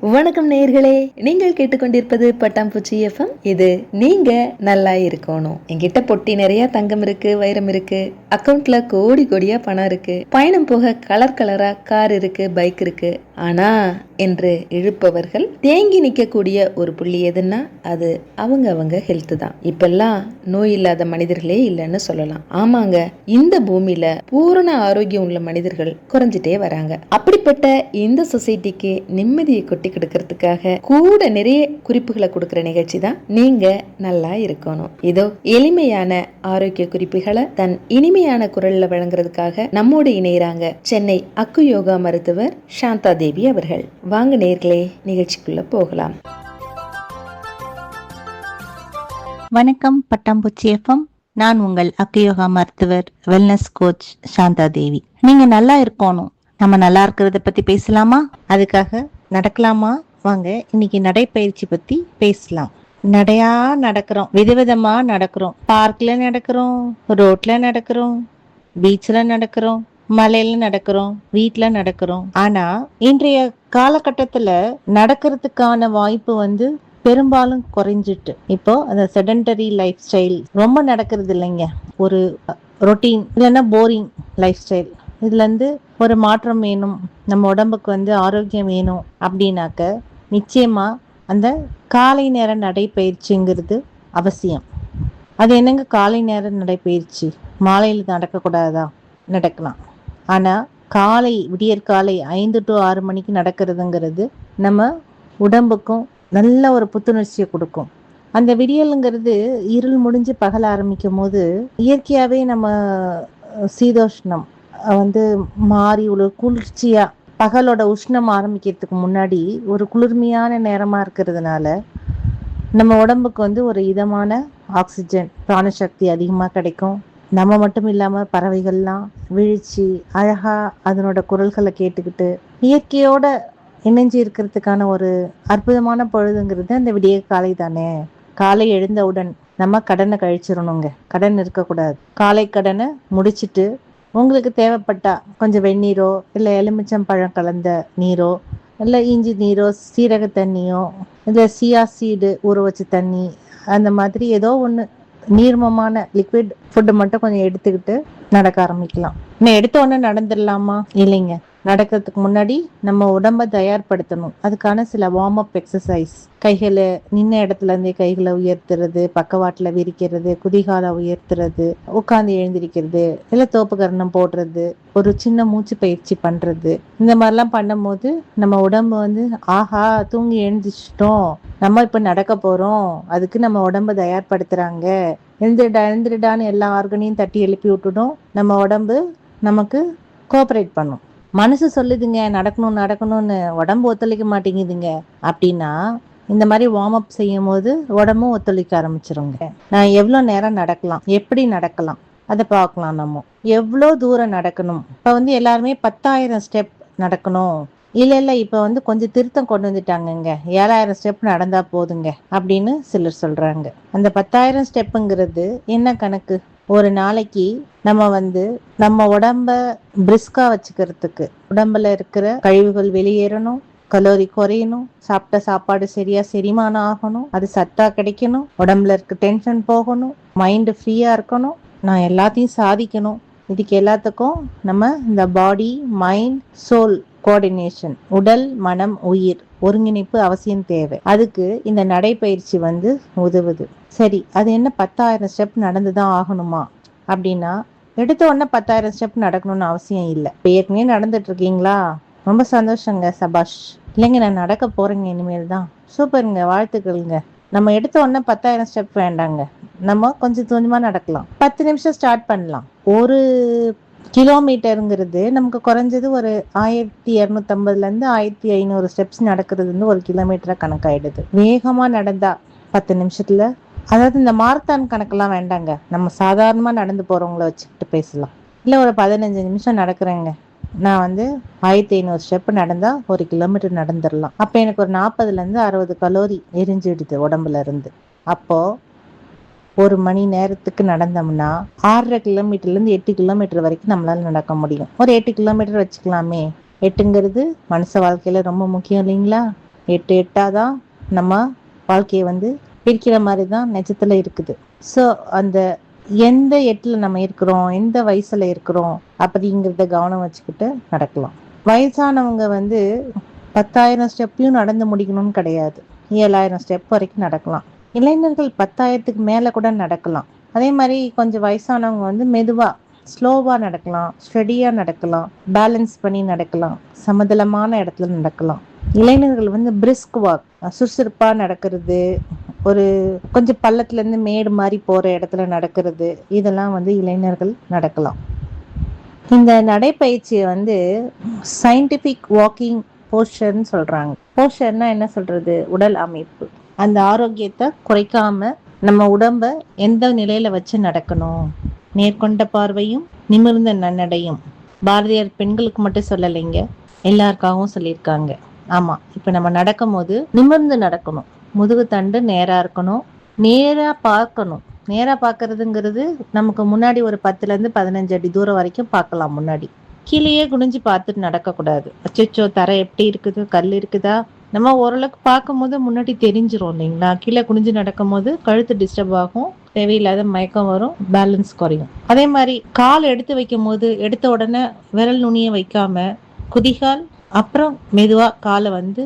வணக்கம் நேயர்களே, நீங்கள் கேட்டுக்கொண்டிருப்பது பட்டாம்பூச்சி எஃப்எம். இது நீங்க நல்லா இருக்கணும். என்கிட்ட பொட்டி நிறைய தங்கம் இருக்கு, வைரம் இருக்கு, அக்கவுண்ட்ல கோடி கோடியா பணம் இருக்கு, பயணம் போக கலர் கலரா கார் இருக்கு, பைக் இருக்கு. ஆனா என்று இழுப்பவர்கள் தேங்கி நிற்கக்கூடிய ஒரு புள்ளி எதுன்னா அது அவங்க ஹெல்த் தான். இப்பெல்லாம் நோய் இல்லாத மனிதர்களே இல்லைன்னு சொல்லலாம். ஆமாங்க, இந்த பூமியில பூரண ஆரோக்கியம் உள்ள மனிதர்கள் குறைஞ்சிட்டே வராங்க. அப்படிப்பட்ட இந்த சொசைட்டிக்கு நிம்மதியை கொட்டி கொடுக்கறதுக்காக கூட நிறைய குறிப்புகளை கொடுக்கிற நிகழ்ச்சி தான் நீங்க நல்லா இருக்கணும். இதோ எளிமையான ஆரோக்கிய குறிப்புகளை தன் இனிமையான குரல்ல வழங்குறதுக்காக நம்மோடு இணையறாங்க சென்னை அக்கு யோகா மருத்துவர் சாந்தா தேவி அவர்கள். வாங்க நேர்களே, நிகழ்ச்சிக்குள்ள போகலாம். வணக்கம் பட்டாம்பூச்சி எஃப்எம். நான் உங்கள் அக்குயோகா மருத்துவர் வெல்னஸ் கோச் சாந்தா தேவி. நீங்க நல்லா இருக்கணும். நம்ம நல்லா இருக்கிறத பத்தி பேசலாமா? அதுக்காக நடக்கலாமா? வாங்க இன்னைக்கு நடைப்பயிற்சி பத்தி பேசலாம். நடையா நடக்கிறோம், விதவிதமா நடக்கிறோம். பார்க்ல நடக்கிறோம், ரோட்ல நடக்கிறோம், பீச்ல நடக்கிறோம், மலையில நடக்கிறோம், வீட்டுல நடக்கிறோம். ஆனா இன்றைய காலகட்டத்துல நடக்கிறதுக்கான வாய்ப்பு பெரும்பாலும் குறைஞ்சிட்டு. இப்போ அந்த செடன்டரி லைஃப் ஸ்டைல் ரொம்ப நடக்கிறது இல்லைங்க. ஒரு ரொட்டீன் இல்லைன்னா போரிங் லைஃப் ஸ்டைல். இதுல இருந்து ஒரு மாற்றம் வேணும், நம்ம உடம்புக்கு ஆரோக்கியம் வேணும் அப்படின்னாக்க நிச்சயமா அந்த காலை நேர நடைப்பயிற்சிங்கிறது அவசியம். அது என்னங்க காலை நேர நடைப்பயிற்சி? மாலையில் நடக்கக்கூடாதா? நடக்கலாம். ஆனா காலை விடியற்காலை 5 to 6 மணிக்கு நடக்கிறதுங்கிறது நம்ம உடம்புக்கும் நல்ல ஒரு புத்துணர்ச்சியை கொடுக்கும். அந்த விடியலுங்கிறது இருள் முடிஞ்சு பகல் ஆரம்பிக்கும் போது இயற்கையாவே நம்ம சீதோஷ்ணம் மாறி ஒரு குளிர்ச்சியா, பகலோட உஷ்ணம் ஆரம்பிக்கிறதுக்கு முன்னாடி ஒரு குளிர்மையான நேரமா இருக்கிறதுனால நம்ம உடம்புக்கு ஒரு இதமான ஆக்சிஜன் பிராணசக்தி அதிகமா கிடைக்கும். நம்ம மட்டும் இல்லாம பறவைகள்லாம் விழிச்சு அழகா அதனோட குரல்களை கேட்டுக்கிட்டு இயற்கையோட இணைஞ்சு இருக்கிறதுக்கான ஒரு அற்புதமான பொழுதுங்கிறது அந்த விடிய காலை தானே. காலை எழுந்தவுடன் நம்ம கடனை கழிச்சிடணுங்க. கடன் இருக்கக்கூடாது. காலை கடனை முடிச்சிட்டு உங்களுக்கு தேவைப்பட்டா கொஞ்சம் வெந்நீரோ இல்லை எலுமிச்சம் பழம் கலந்த நீரோ இல்லை இஞ்சி நீரோ சீரக தண்ணியோ இல்லை சியா சீடு ஊற வச்ச தண்ணி, அந்த மாதிரி ஏதோ ஒன்று நீர்மமான லிக்விட் ஃபுட்டு மட்டும் கொஞ்சம் எடுத்துக்கிட்டு நடக்க ஆரம்பிக்கலாம். இன்னும் எடுத்த உடனே நடந்துடலாமா? இல்லைங்க. நடக்கிறதுக்கு முன்னாடி நம்ம உடம்ப தயார்படுத்தணும். அதுக்கான சில வார்ம் அப் எக்ஸசைஸ். கைகளை நின்ன இடத்துல இருந்தே கைகளை உயர்த்துறது, பக்கவாட்டுல விரிக்கிறது, குதிகால உயர்த்துறது, உட்கார்ந்து எழுந்திருக்கிறது, இல்ல தோப்பு கரணம் போடுறது, ஒரு சின்ன மூச்சு பயிற்சி பண்றது. இந்த மாதிரிலாம் பண்ணும் போது நம்ம உடம்பு ஆஹா தூங்கி எழுந்திரிச்சிட்டோம், நம்ம இப்ப நடக்க போறோம், அதுக்கு நம்ம உடம்ப தயார்படுத்துறாங்க, எழுந்திருடான்னு எல்லா ஆர்கனையும் தட்டி எழுப்பி விட்டுடும். நம்ம உடம்பு நமக்கு கோஆபரேட் பண்ணும். மனசு சொல்லுதுங்க நடக்கணும் நடக்கணும்னு, உடம்பு ஒத்துழைக்க மாட்டேங்குதுங்க அப்படின்னா இந்த மாதிரி வார்ம் அப் செய்யும் போது உடம்பும் ஒத்துழைக்க ஆரம்பிச்சிருங்க. நான் எவ்வளவு நேரம் நடக்கலாம், எப்படி நடக்கலாம் அதை பார்க்கலாம். நம்ம எவ்வளோ தூரம் நடக்கணும். இப்ப எல்லாருமே 10,000 ஸ்டெப் நடக்கணும். இல்ல இப்ப கொஞ்சம் திருத்தம் கொண்டு வந்துட்டாங்கங்க, 7,000 ஸ்டெப் நடந்தா போதுங்க அப்படின்னு சிலர் சொல்றாங்க. அந்த 10,000 ஸ்டெப்புங்கிறது என்ன கணக்கு? ஒரு நாளைக்கு நம்ம நம்ம உடம்ப பிரிஸ்கா வச்சுக்கிறதுக்கு, உடம்புல இருக்கிற கழிவுகள் வெளியேறணும், கலோரி குறையணும், சாப்பிட்ட சாப்பாடு சரியா செரிமானம் ஆகணும், அது சத்தா கிடைக்கணும், உடம்புல இருக்க டென்ஷன் போகணும், மைண்ட் ஃப்ரீயா இருக்கணும், நான் எல்லாத்தையும் சாதிக்கணும். இதுக்கு எல்லாத்துக்கும் நம்ம இந்த பாடி மைண்ட் சோல் கோஆர்டினேஷன், உடல் மனம் உயிர் ஒருங்கிணைப்பு அவசியம் தேவை. அதுக்கு இந்த நடைப்பயிற்சி உதவுது. சரி, அது என்ன 10,000 ஸ்டெப் நடந்துதான் ஆகணுமா அப்படின்னா, எடுத்த உடனே 10,000 ஸ்டெப் நடக்கணும்னு அவசியம் இல்லை. இப்போ ஏற்கனவே நடந்துட்டு இருக்கீங்களா? ரொம்ப சந்தோஷங்க, சபாஷ். இல்லைங்க நான் நடக்க போறேங்க இனிமேல் தான். சூப்பருங்க, வாழ்த்துக்கள்ங்க. நம்ம எடுத்த உடனே 10,000 ஸ்டெப் வேண்டாங்க, நம்ம கொஞ்சம் கொஞ்சமா நடக்கலாம். 10 நிமிஷம் ஸ்டார்ட் பண்ணலாம். ஒரு கிலோமீட்டருங்கிறது நமக்கு குறைஞ்சது ஒரு 1250 இருந்து 1500 ஸ்டெப்ஸ் நடக்கிறது ஒரு கிலோமீட்டரா கணக்காயிடுது. வேகமா நடந்தா 10 நிமிஷத்துல, அதாவது இந்த மாரத்தான் கணக்கெல்லாம் வேண்டாங்க, நம்ம சாதாரணமா நடந்து போறவங்கள வச்சுக்கிட்டு பேசலாம். இல்ல ஒரு 15 நிமிஷம் நடக்கிறேங்க, நான் 1500 ஸ்டெப் நடந்தா 1 கிலோமீட்டர் நடந்துடலாம். அப்ப எனக்கு ஒரு 40 இருந்து 60 கலோரி எரிஞ்சிடுது உடம்புல இருந்து. அப்போ ஒரு மணி நேரத்துக்கு நடந்தோம்னா 6.5 கிலோமீட்டர்ல இருந்து 8 கிலோமீட்டர் வரைக்கும் நம்மளால நடக்க முடியும். ஒரு 8 கிலோமீட்டர் வச்சுக்கலாமே. 8ங்கிறது மனுஷ வாழ்க்கையில ரொம்ப முக்கியம் இல்லைங்களா? எட்டு எட்டாதான் நம்ம வாழ்க்கையை வந்து பிரிக்கிற மாதிரி தான் நிஜத்துல இருக்குது. ஸோ அந்த எந்த எட்டுல நம்ம இருக்கிறோம், எந்த வயசுல இருக்கிறோம் அப்படிங்கிறத கவனம் வச்சுக்கிட்டு நடக்கலாம். வயசானவங்க வந்து 10,000 ஸ்டெப்பையும் நடந்து முடிக்கணும்னு கிடையாது. 7,000 ஸ்டெப் வரைக்கும் நடக்கலாம். இளைஞர்கள் 10,000க்கு மேல கூட நடக்கலாம். அதே மாதிரி கொஞ்சம் வயசானவங்க வந்து மெதுவா ஸ்லோவா நடக்கலாம், ஸ்டெடியா நடக்கலாம், பேலன்ஸ் பண்ணி நடக்கலாம், சமதளமான இடத்துல நடக்கலாம். இளைஞர்கள் வந்து பிரிஸ்க் வாக், சுறுசுறுப்பா நடக்கிறது, ஒரு கொஞ்சம் பள்ளத்துல இருந்து மேடு மாதிரி போற இடத்துல நடக்கிறது, இதெல்லாம் வந்து இளைஞர்கள் நடக்கலாம். இந்த நடைப்பயிற்சியை வந்து சயின்டிபிக் வாக்கிங் போஸ்டர்னு சொல்றாங்க. போஸ்டர்னா என்ன சொல்றது? உடல் அமைப்பு. அந்த ஆரோக்கியத்தை குறைக்காம நம்ம உடம்ப எந்த நிலையில வச்சு நடக்கணும்? நேர்கொண்ட பார்வையும் நிமிர்ந்த நன்னடையும். பாரதியார் பெண்களுக்கு மட்டும் சொல்லலைங்க, எல்லாருக்காகவும் சொல்லியிருக்காங்க. ஆமா, இப்ப நம்ம நடக்கும் போது நிமிர்ந்து நடக்கணும், முதுகு தண்டு நேரா இருக்கணும், நேரா பார்க்கணும். நேரா பார்க்கறதுங்கிறது நமக்கு முன்னாடி ஒரு 10ல இருந்து 15 அடி தூரம் வரைக்கும் பார்க்கலாம். முன்னாடி கீழேயே குனிஞ்சு பார்த்துட்டு நடக்கக்கூடாது. அச்சோ தரை எப்படி இருக்குது, கல் இருக்குதா, நம்ம ஓரளவுக்கு பார்க்கும் போது முன்னாடி தெரிஞ்சிரும் இல்லைங்களா? கீழே குனிஞ்சு நடக்கும் போது கழுத்து டிஸ்டர்ப் ஆகும், தேவையில்லாத மயக்கம் வரும், பேலன்ஸ் குறையும். அதே மாதிரி கால் எடுத்து வைக்கும் போது எடுத்த உடனே விரல் நுனியை வைக்காம குதிகால், அப்புறம் மெதுவா காலை வந்து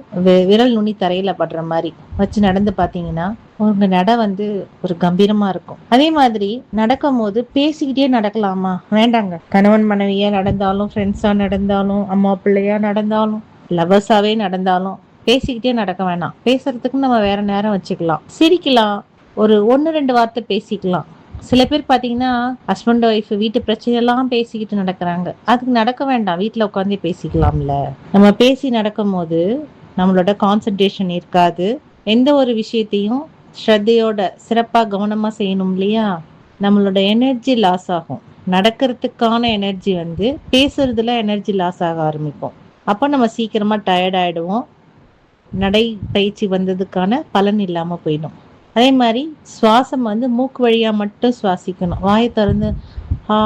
விரல் நுனி தரையில படுற மாதிரி வச்சு நடந்து பாத்தீங்கன்னா உங்க நடை வந்து ஒரு கம்பீரமா இருக்கும். அதே மாதிரி நடக்கும் போது பேசிக்கிட்டே நடக்கலாமா? வேண்டாங்க. கணவன் மனைவியா நடந்தாலும், ஃப்ரெண்ட்ஸா நடந்தாலும், அம்மா பிள்ளையா நடந்தாலும், லவர்ஸாவே நடந்தாலும் பேசிக்கிட்டே நடக்க வேணாம். பேசுறதுக்கு நம்ம வேற நேரம் வச்சுக்கலாம், சிரிக்கலாம், ஒரு 1-2 வார்த்தை பேசிக்கலாம். சில பேர் பாத்தீங்கன்னா ஹஸ்பண்ட் ஒய்ஃப் வீட்டு பிரச்சனை எல்லாம் பேசிக்கிட்டு நடக்கிறாங்க. அதுக்கு நடக்க வேண்டாம், வீட்டுல உட்காந்து பேசிக்கலாம்ல. நம்ம பேசி நடக்கும் போது நம்மளோட கான்சென்ட்ரேஷன் இருக்காது, எந்த ஒரு விஷயத்தையும் ஸ்ரத்தையோட சிறப்பா கவனமா செய்யணும் இல்லையா? நம்மளோட எனர்ஜி லாஸ் ஆகும். நடக்கிறதுக்கான எனர்ஜி வந்து பேசுறதுல எனர்ஜி லாஸ் ஆக ஆரம்பிக்கும். அப்போ நம்ம சீக்கிரமா டயர்ட் ஆயிடுவோம், நடை பயிற்சி வந்ததுக்கான பலன் இல்லாம போயிடும். அதே மாதிரி சுவாசம் வந்து மூக்கு வழியா மட்டும் சுவாசிக்கணும். வாயை திறந்து ஹா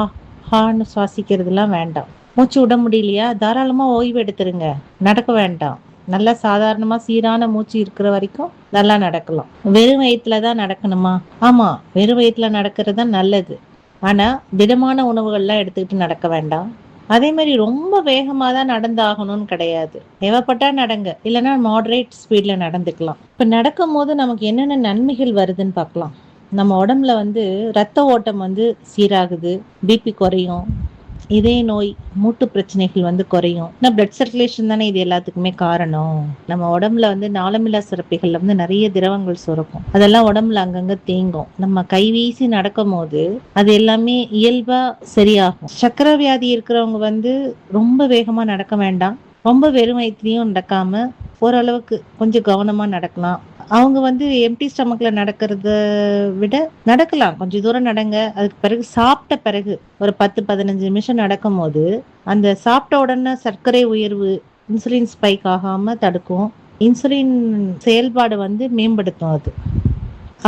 ஹான்னு சுவாசிக்கிறதுலாம் வேண்டாம். மூச்சு விட முடியலையா தாராளமா ஓய்வு எடுத்துருங்க, நடக்க வேண்டாம். நல்லா சாதாரணமா சீரான மூச்சு இருக்கிற வரைக்கும் நல்லா நடக்கலாம். வெறும் வயிற்றுலதான் நடக்கணுமா? ஆமா, வெறும் வயிற்றுல நடக்கிறது தான் நல்லது. ஆனா திடமான உணவுகள்லாம் எடுத்துக்கிட்டு நடக்க வேண்டாம். அதே மாதிரி ரொம்ப வேகமா தான் நடந்தாகணும்னு கிடையாது. தேவைப்பட்டா நடங்க, இல்லைன்னா மாடரேட் ஸ்பீட்ல நடந்துக்கலாம். இப்ப நடக்கும் போது நமக்கு என்னென்ன நன்மைகள் வருதுன்னு பார்க்கலாம். நம்ம உடம்புல வந்து ரத்த ஓட்டம் வந்து சீராகுது, பிபி குறையும், இதய நோய், மூட்டு பிரச்சனைகள் வந்து குறையும். பிளட் சர்க்குலேஷன் தானே இது எல்லாத்துக்குமே காரணம். நம்ம உடம்புல வந்து நாளமில்லா சுரப்பிகள்ல வந்து நிறைய திரவங்கள் சுரக்கும், அதெல்லாம் உடம்புல அங்கங்க தேங்கும். நம்ம கை வீசி நடக்கும் போது அது எல்லாமே இயல்பா சரியாகும். சக்கரை வியாதி இருக்கிறவங்க வந்து ரொம்ப வேகமா நடக்க வேண்டாம், ரொம்ப வெறும் வயிற்றுலையும் நடக்காம ஓரளவுக்கு கொஞ்சம் கவனமா நடக்கலாம். அவங்க வந்து எம்டி ஸ்டமக்ல நடக்கிறத விட நடக்கலாம், கொஞ்சம் தூரம் நடங்க. அதுக்கு பிறகு சாப்பிட்ட பிறகு ஒரு 10-15 நிமிஷம் நடக்கும் போது அந்த சாப்பிட்ட உடனே சர்க்கரை உயர்வு, இன்சுலின் ஸ்பைக் ஆகாம தடுக்கும். இன்சுலின் செயல்பாடு வந்து மேம்படுத்தும் அது.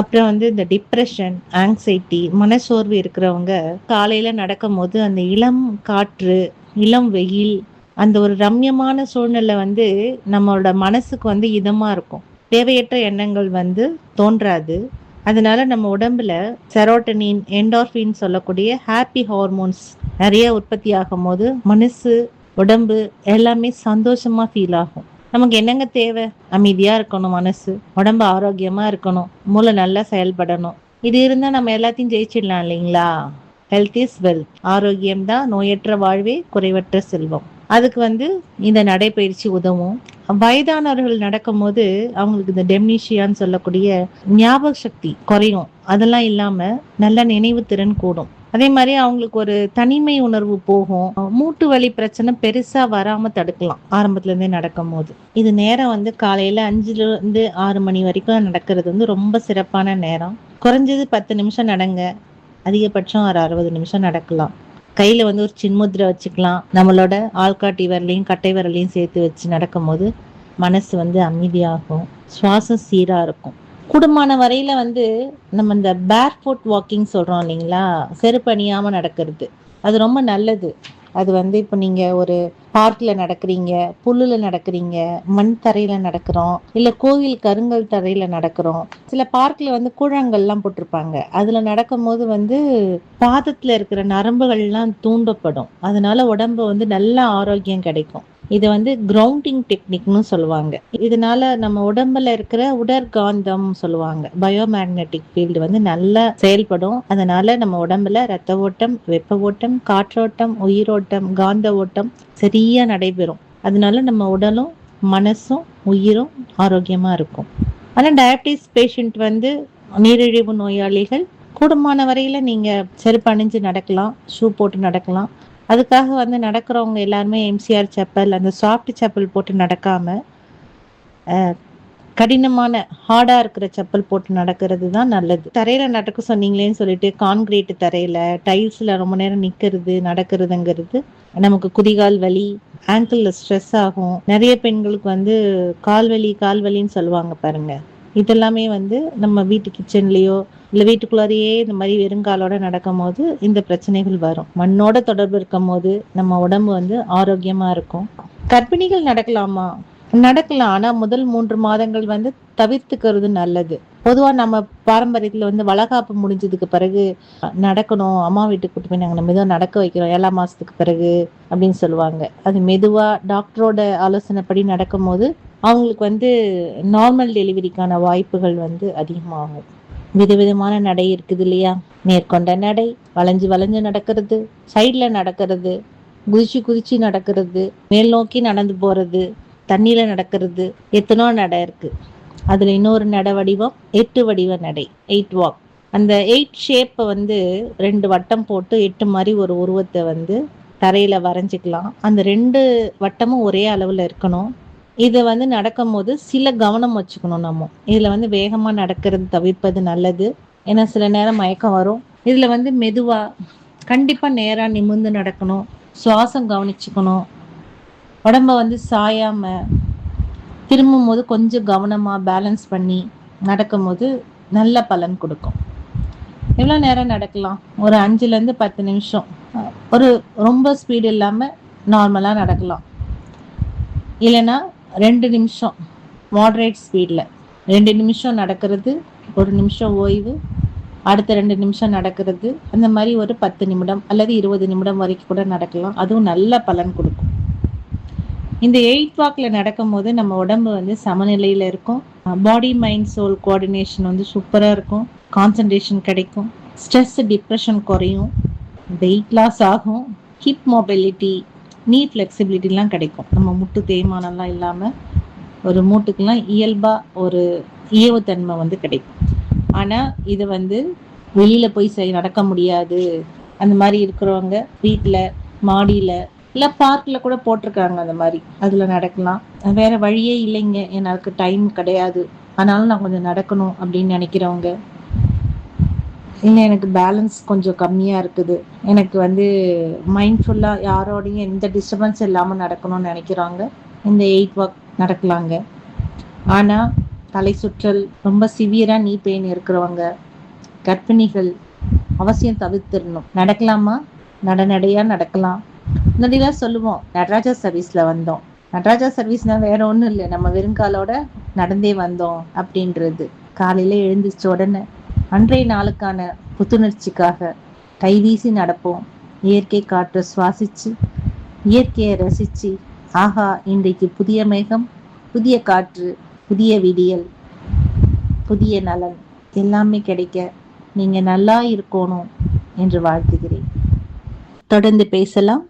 அப்புறம் வந்து இந்த டிப்ரெஷன், ஆங்ஸைட்டி, மனசோர்வு இருக்கிறவங்க காலையில நடக்கும் போது அந்த இளம் காற்று, இளம் வெயில், அந்த ஒரு ரம்யமான சூழ்நிலை வந்து நம்மளோட மனசுக்கு வந்து இதமா இருக்கும். தேவையற்ற எண்ணங்கள் வந்து தோன்றாது. அதனால நம்ம உடம்புல செரோட்டனின், என்டார்பின் சொல்லக்கூடிய ஹாப்பி ஹார்மோன்ஸ் நிறைய உற்பத்தி ஆகும் போது மனசு, உடம்பு எல்லாமே சந்தோஷமா ஃபீல் ஆகும். நமக்கு என்னங்க தேவை? அமைதியா இருக்கணும், மனசு உடம்பு ஆரோக்கியமா இருக்கணும், மூளை நல்லா செயல்படணும். இது இருந்தா நம்ம எல்லாத்தையும் ஜெயிச்சிடலாம் இல்லைங்களா? Health is wealth. ஆரோக்கியம் தான் நோயற்ற வாழ்வே குறைவற்ற செல்வம். அதுக்கு வந்து இந்த நடைப்பயிற்சி உதவும். வயதானவர்கள் நடக்கும் போது அவங்களுக்கு இந்த டெம்னீஷியான்னு சொல்லக்கூடிய ஞாபக சக்தி குறையும், அதெல்லாம் இல்லாம நல்ல நினைவு திறன் கூடும். அதே மாதிரி அவங்களுக்கு ஒரு தனிமை உணர்வு போகும். மூட்டு வலி பிரச்சனை பெருசா வராம தடுக்கலாம் ஆரம்பத்துல இருந்தே நடக்கும் போது. இது நேரம் வந்து காலையில 5ல இருந்து 6 மணி வரைக்கும் நடக்கிறது வந்து ரொம்ப சிறப்பான நேரம். குறைஞ்சது 10 நிமிஷம் நடங்க, அதிகபட்சம் ஒரு 60 நிமிஷம் நடக்கலாம். கையில வந்து ஒரு சின்முத்திரை வச்சுக்கலாம். நம்மளோட ஆள்காட்டி விரலையும் கட்டை விரலையும் சேர்த்து வச்சு நடக்கும் போது மனசு வந்து அமைதியாகும், சுவாசம் சீரா இருக்கும். கூடுமான வரையில வந்து நம்ம இந்த பேர் ஃபுட் வாக்கிங் சொல்றோம் இல்லைங்களா, செருப்பு அணியாம நடக்கிறது, அது ரொம்ப நல்லது. அது வந்து இப்போ நீங்க ஒரு பார்க்ல நடக்கிறீங்க, புல்லுல நடக்கிறீங்க, மண் தரையில நடக்கிறோம், இல்ல கோவில் கருங்கல் தரையில நடக்கிறோம். சில பார்க்ல வந்து கூழாங்கல்லாம் போட்டிருப்பாங்க. அதுல நடக்கும்போது வந்து பாதத்துல இருக்கிற நரம்புகள்லாம் தூண்டப்படும். அதனால உடம்பு வந்து நல்ல ஆரோக்கியம் கிடைக்கும். இது வந்து கிரவுண்டிங் டெக்னிக்னு சொல்லுவாங்க. இதனால நம்ம உடம்புல இருக்கிற உடற்காந்தம் சொல்லுவாங்க, பயோமேக்னெட்டிக் ஃபீல்டு வந்து நல்லா செயல்படும். அதனால நம்ம உடம்புல ரத்த ஓட்டம், வெப்ப ஓட்டம், காற்றோட்டம், உயிரோட்டம், காந்த ஓட்டம் சரியா நடைபெறும். அதனால நம்ம உடலும் மனசும் உயிரும் ஆரோக்கியமா இருக்கும். ஆனா டயபிட்டிஸ் பேஷண்ட் வந்து நீரிழிவு நோயாளிகள் கூடுமான வரையில நீங்க செருப்பு அணிஞ்சு நடக்கலாம், ஷூ போட்டு நடக்கலாம். அதுக்காக வந்து நடக்கிறவங்க எல்லாருமே எம்சிஆர் செப்பல், அந்த சாஃப்ட் செப்பல் போட்டு நடக்காம கடினமான ஹார்டா இருக்கிற செப்பல் போட்டு நடக்கிறது தான் நல்லது. தரையில நடக்க சொன்னீங்களேன்னு சொல்லிட்டு கான்கிரீட் தரையில டைல்ஸ்ல ரொம்ப நேரம் நிக்கிறது நடக்கிறதுங்கிறது நமக்கு குதிகால் வலி, ஆங்கிள் ஸ்ட்ரெஸ் ஆகும். நிறைய பெண்களுக்கு வந்து கால்வலின்னு சொல்லுவாங்க பாருங்க. இதெல்லாமே வந்து நம்ம வீட்டு கிச்சன்லயோ இல்ல வீட்டுக்குள்ளாரையே இந்த மாதிரி வெறுங்காலோட நடக்கும் போது இந்த பிரச்சனைகள் வரும். மண்ணோட தொடர்பு இருக்கும் போது நம்ம உடம்பு வந்து ஆரோக்கியமா இருக்கும். கர்ப்பிணிகள் நடக்கலாமா? நடக்கலாம். ஆனா முதல் 3 மாதங்கள் வந்து தவிர்த்துக்கிறது நல்லது. பொதுவா நம்ம பாரம்பரியத்துல வந்து வளகாப்பு முடிஞ்சதுக்கு பிறகு நடக்கணும், அம்மா வீட்டுக்கு கூட்டு போய் நாங்க மெதுவா நடக்க வைக்கிறோம் 7ஆம் மாசத்துக்கு பிறகு அப்படின்னு சொல்லுவாங்க. அது மெதுவா டாக்டரோட ஆலோசனைப்படி நடக்கும் போது அவங்களுக்கு வந்து நார்மல் டெலிவரிக்கான வாய்ப்புகள் வந்து அதிகமாகும். விதவிதமான நடை இருக்குது இல்லையா? நேர்கொண்ட நடை, வளைஞ்சு வளைஞ்சு நடக்கிறது, சைட்ல நடக்கிறது, குதிச்சு நடக்கிறது, மேல் நோக்கி நடந்து போறது, தண்ணியில நடக்கிறது, எத்தனோ நடை இருக்கு. அதுல இன்னொரு நடை வடிவம் 8 வடிவ நடை, 8 வாக். அந்த 8 ஷேப்பை வந்து 2 வட்டம் போட்டு 8 மாதிரி ஒரு உருவத்தை வந்து தரையில வரைஞ்சிக்கலாம். அந்த 2 வட்டமும் ஒரே அளவுல இருக்கணும். இதை வந்து நடக்கும் போது சில கவனம் வச்சுக்கணும். நம்ம இதுல வந்து வேகமா நடக்கிறது தவிர்ப்பது நல்லது. ஏன்னா சில நேரம் மயக்கம் வரும். இதுல வந்து மெதுவா கண்டிப்பா நேரா நிமிர்ந்து நடக்கணும், சுவாசம் கவனிச்சுக்கணும், உடம்ப வந்து சாயாம திரும்பும் போது கொஞ்சம் கவனமா பேலன்ஸ் பண்ணி நடக்கும் போது நல்ல பலன் கொடுக்கும். எவ்வளோ நேரம் நடக்கலாம்? ஒரு 5லேருந்து 10 நிமிஷம். ஒரு ரொம்ப ஸ்பீடு இல்லாம நார்மலா நடக்கலாம். இல்லைன்னா 2 நிமிஷம் மாடரேட் ஸ்பீட்ல 2 நிமிஷம் நடக்கிறது, 1 நிமிஷம் ஓய்வு, அடுத்த 2 நிமிஷம் நடக்கிறது. அந்த மாதிரி ஒரு 10 நிமிடம் அல்லது 20 நிமிடம் வரைக்கும் கூட நடக்கலாம். அதுவும் நல்ல பலன் கொடுக்கும். இந்த 8 வாக்ல நடக்கும் போது நம்ம உடம்பு வந்து சமநிலையில இருக்கும். பாடி மைண்ட் சோல் கோஆர்டினேஷன் வந்து சூப்பரா இருக்கும். கான்சன்ட்ரேஷன் கிடைக்கும். ஸ்ட்ரெஸ் டிப்ரெஷன் குறையும். வெயிட் லாஸ் ஆகும். ஹிப் மொபிலிட்டி, நீ ஃப்ளெக்சிபிலிட்டிலாம் கிடைக்கும். நம்ம முட்டு தேய்மானம்லாம் இல்லாமல் ஒரு மூட்டுக்கெல்லாம் இயல்பா ஒரு இயவுத்தன்மை வந்து கிடைக்கும். ஆனால் இது வந்து வெளியில போய் நடக்க முடியாது அந்த மாதிரி இருக்கிறவங்க வீட்டில் மாடியில் இல்லை பார்க்கில் கூட போட்டிருக்காங்க அந்த மாதிரி, அதில் நடக்கலாம். வேற வழியே இல்லைங்க, எனக்கு டைம் கிடையாது, ஆனாலும் நான் கொஞ்சம் நடக்கணும் அப்படின்னு நினைக்கிறவங்க, இல்லை எனக்கு பேலன்ஸ் கொஞ்சம் கம்மியாக இருக்குது, எனக்கு வந்து மைண்ட்ஃபுல்லாக யாரோடையும் எந்த டிஸ்டர்பன்ஸ் இல்லாமல் நடக்கணும்னு நினைக்கிறாங்க, இந்த 8 வாக் நடக்கலாங்க. ஆனால் தலை சுற்றல், ரொம்ப சிவியராக நீ பெயின் இருக்கிறவங்க, கர்ப்பிணிகள் அவசியம் தவிர்த்திடணும். நடக்கலாமா? நடையாக நடக்கலாம். முன்னாடிலாம் சொல்லுவோம் நடராஜா சர்வீஸ்ல வந்தோம். நடராஜா சர்வீஸ்னா வேற ஒன்றும் இல்லை, நம்ம வெறுங்காலோட நடந்தே வந்தோம் அப்படின்றது. காலையில எழுந்திரிச்ச உடனே அன்றைய நாளுக்கான புத்துணர்ச்சிக்காக கைவீசி நடப்போம். இயற்கை காற்றை சுவாசிச்சு இயற்கையை ரசிச்சு, ஆஹா இன்றைக்கு புதிய மேகம், புதிய காற்று, புதிய விடியல், புதிய நலன் எல்லாமே கிடைக்க நீங்க நல்லா இருக்கணும் என்று வாழ்த்துகிறேன். தொடர்ந்து பேசலாம்.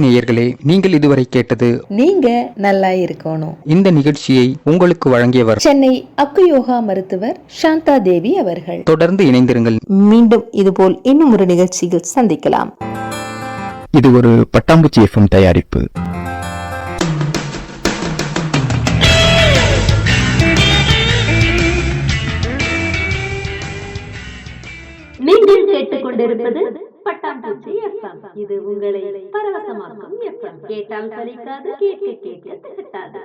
நேயர்களே, நீங்கள் இதுவரை கேட்டது நீங்க நல்லா இருக்கணும். இந்த நிகழ்ச்சியை உங்களுக்கு வழங்கியவர் சென்னை அக்கு யோகா மருத்துவர் சாந்தா தேவி அவர்கள். தொடர்ந்து இணைந்திருங்கள். மீண்டும் இதுபோல் இன்னும் ஒரு நிகழ்ச்சியில் சந்திக்கலாம். இது ஒரு பட்டாம்பூச்சி எஃப்எம் தயாரிப்பு. நீங்கள் கேட்டுக்கொண்டிருப்பது பட்டாம்பூச்சி எஃப்எம். இது உங்களை பரவசமாக்கும் எஃப்எம். கேட்டால் சலிக்காது, கேட்க கேட்க திகட்டாது.